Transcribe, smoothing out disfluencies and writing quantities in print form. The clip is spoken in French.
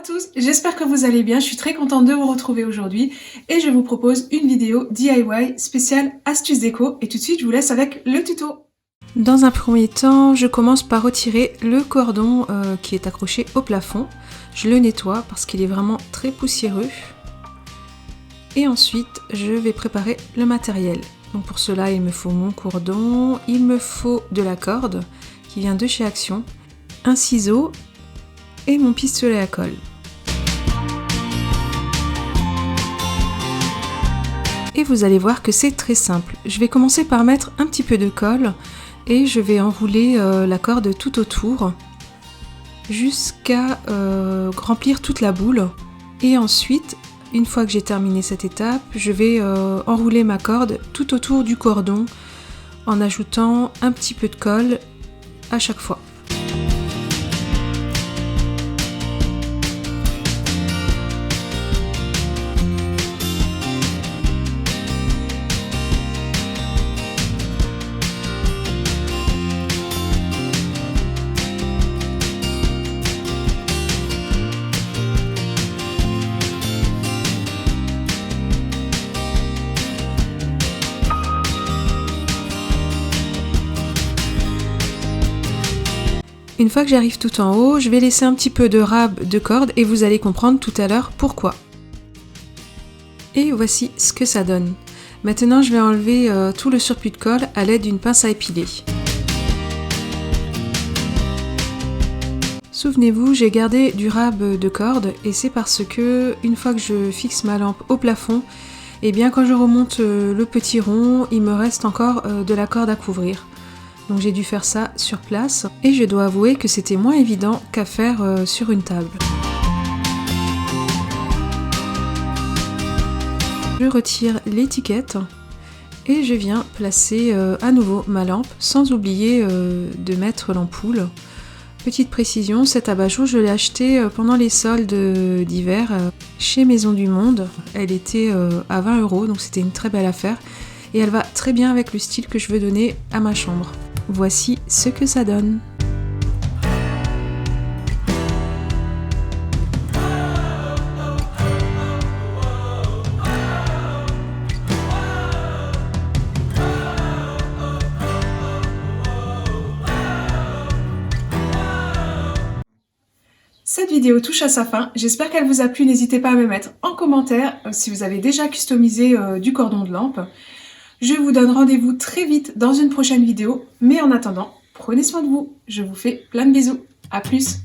Bonjour à tous, j'espère que vous allez bien, je suis très contente de vous retrouver aujourd'hui et je vous propose une vidéo DIY spéciale astuce déco et tout de suite je vous laisse avec le tuto. Dans un premier temps, je commence par retirer le cordon qui est accroché au plafond. Je le nettoie parce qu'il est vraiment très poussiéreux. Et ensuite, je vais préparer le matériel. Donc pour cela, il me faut mon cordon, il me faut de la corde qui vient de chez Action, un ciseau et mon pistolet à colle. Et vous allez voir que c'est très simple. Je vais commencer par mettre un petit peu de colle et je vais enrouler la corde tout autour jusqu'à remplir toute la boule. Et ensuite, une fois que j'ai terminé cette étape, je vais enrouler ma corde tout autour du cordon en ajoutant un petit peu de colle à chaque fois. Une fois que j'arrive tout en haut, je vais laisser un petit peu de rab de corde et vous allez comprendre tout à l'heure pourquoi. Et voici ce que ça donne. Maintenant, je vais enlever tout le surplus de colle à l'aide d'une pince à épiler. Souvenez-vous, j'ai gardé du rab de corde et c'est parce que une fois que je fixe ma lampe au plafond, et bien quand je remonte le petit rond, il me reste encore de la corde à couvrir. Donc j'ai dû faire ça sur place et je dois avouer que c'était moins évident qu'à faire sur une table. Je retire l'étiquette et je viens placer à nouveau ma lampe sans oublier de mettre l'ampoule. Petite précision, cet abat-jour je l'ai acheté pendant les soldes d'hiver chez Maison du Monde. Elle était à 20 € donc c'était une très belle affaire et elle va très bien avec le style que je veux donner à ma chambre. Voici ce que ça donne. Cette vidéo touche à sa fin, j'espère qu'elle vous a plu, n'hésitez pas à me mettre en commentaire si vous avez déjà customisé du cordon de lampe. Je vous donne rendez-vous très vite dans une prochaine vidéo, mais en attendant, prenez soin de vous, je vous fais plein de bisous, à plus.